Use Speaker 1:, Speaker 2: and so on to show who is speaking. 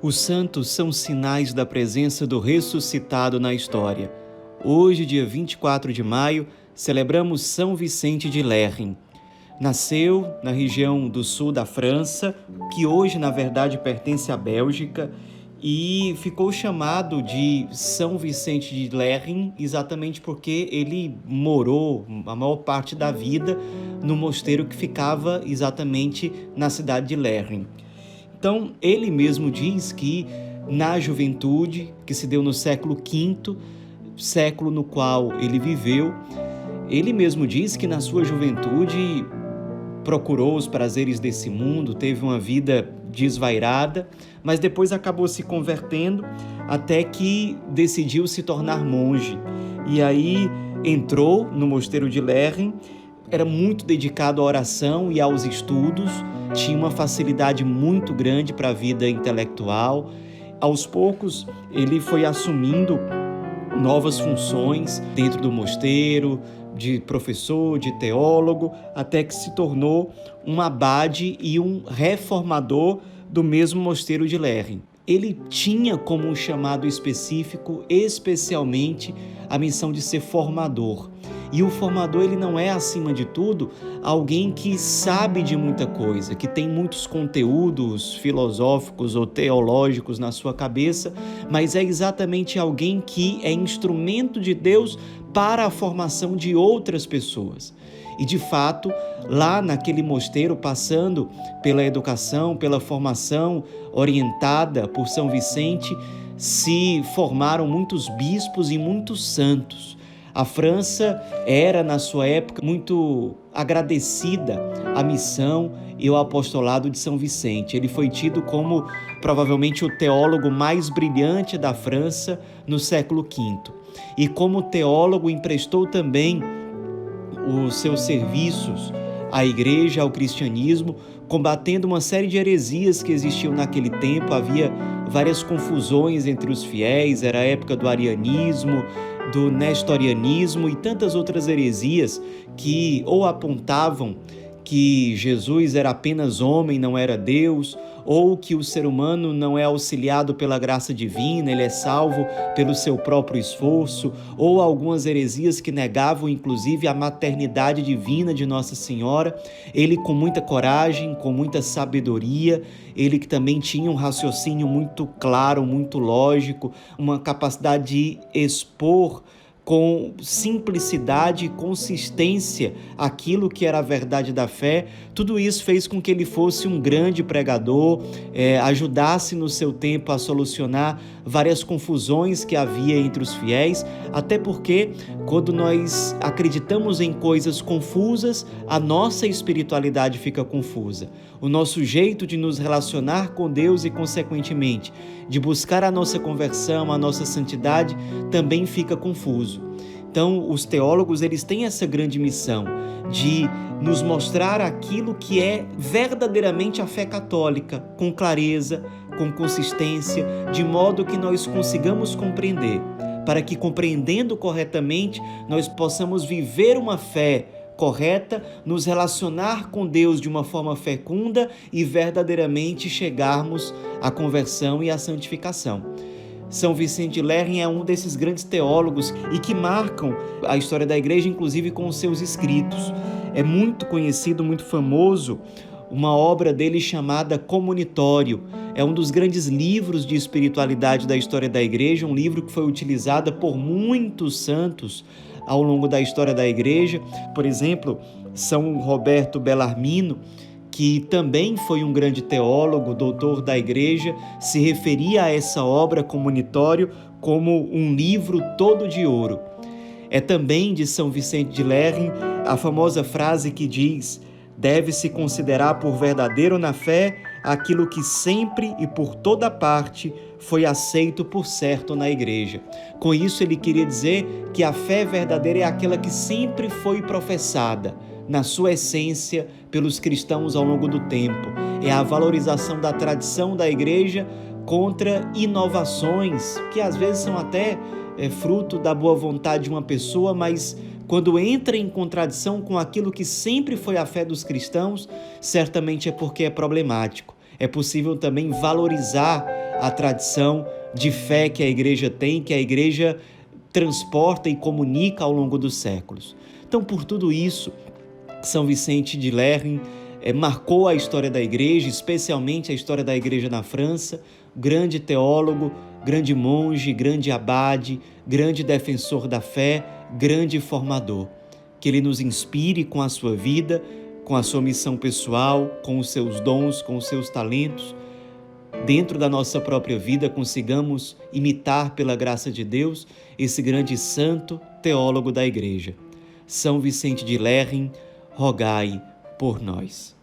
Speaker 1: Os santos são sinais da presença do ressuscitado na história. Hoje, dia 24 de maio, celebramos São Vicente de Lerins. Nasceu na região do sul da França, que hoje, na verdade, pertence à Bélgica, e ficou chamado de São Vicente de Lerins exatamente porque ele morou a maior parte da vida no mosteiro que ficava exatamente na cidade de Lerins. Então, ele mesmo diz que na juventude, que se deu no século V, século no qual ele viveu, ele mesmo diz que na sua juventude procurou os prazeres desse mundo, teve uma vida desvairada, mas depois acabou se convertendo até que decidiu se tornar monge. E aí entrou no mosteiro de Lerins, era muito dedicado à oração e aos estudos, tinha uma facilidade muito grande para a vida intelectual. Aos poucos, ele foi assumindo novas funções dentro do mosteiro, de professor, de teólogo, até que se tornou um abade e um reformador do mesmo mosteiro de Lerins. Ele tinha como um chamado específico, especialmente, a missão de ser formador. E o formador, ele não é, acima de tudo, alguém que sabe de muita coisa, que tem muitos conteúdos filosóficos ou teológicos na sua cabeça, mas é exatamente alguém que é instrumento de Deus para a formação de outras pessoas. E, de fato, lá naquele mosteiro, passando pela educação, pela formação orientada por São Vicente, se formaram muitos bispos e muitos santos. A França era, na sua época, muito agradecida à missão e ao apostolado de São Vicente. Ele foi tido como, provavelmente, o teólogo mais brilhante da França no século V. E como teólogo emprestou também os seus serviços à igreja, ao cristianismo, combatendo uma série de heresias que existiam naquele tempo. Havia várias confusões entre os fiéis, era a época do arianismo, do nestorianismo e tantas outras heresias que ou apontavam que Jesus era apenas homem, não era Deus, ou que o ser humano não é auxiliado pela graça divina, ele é salvo pelo seu próprio esforço, ou algumas heresias que negavam inclusive a maternidade divina de Nossa Senhora. Ele, com muita coragem, com muita sabedoria, ele que também tinha um raciocínio muito claro, muito lógico, uma capacidade de expor com simplicidade e consistência aquilo que era a verdade da fé. Tudo isso fez com que ele fosse um grande pregador, ajudasse no seu tempo a solucionar várias confusões que havia entre os fiéis, até porque quando nós acreditamos em coisas confusas, a nossa espiritualidade fica confusa. O nosso jeito de nos relacionar com Deus e, consequentemente, de buscar a nossa conversão, a nossa santidade, também fica confuso. Então, os teólogos, eles têm essa grande missão de nos mostrar aquilo que é verdadeiramente a fé católica, com clareza, com consistência, de modo que nós consigamos compreender, para que, compreendendo corretamente, nós possamos viver uma fé correta, nos relacionar com Deus de uma forma fecunda e verdadeiramente chegarmos à conversão e à santificação. São Vicente de Lerins é um desses grandes teólogos e que marcam a história da igreja, inclusive com os seus escritos. É muito conhecido, muito famoso, uma obra dele chamada Comunitório. É um dos grandes livros de espiritualidade da história da igreja, um livro que foi utilizado por muitos santos ao longo da história da igreja. Por exemplo, São Roberto Bellarmino, que também foi um grande teólogo, doutor da igreja, se referia a essa obra Comunitório como um livro todo de ouro. É também de São Vicente de Lerins a famosa frase que diz: deve-se considerar por verdadeiro na fé aquilo que sempre e por toda parte foi aceito por certo na igreja. Com isso, ele queria dizer que a fé verdadeira é aquela que sempre foi professada, na sua essência, pelos cristãos ao longo do tempo. É a valorização da tradição da igreja contra inovações, que às vezes são até fruto da boa vontade de uma pessoa, mas quando entra em contradição com aquilo que sempre foi a fé dos cristãos, certamente é porque é problemático. É possível também valorizar a tradição de fé que a Igreja tem, que a Igreja transporta e comunica ao longo dos séculos. Então, por tudo isso, São Vicente de Lerins marcou a história da Igreja, especialmente a história da Igreja na França, grande teólogo, grande monge, grande abade, grande defensor da fé, grande formador. Que ele nos inspire com a sua vida, com a sua missão pessoal, com os seus dons, com os seus talentos. Dentro da nossa própria vida, consigamos imitar, pela graça de Deus, esse grande santo teólogo da Igreja. São Vicente de Lerins, rogai por nós.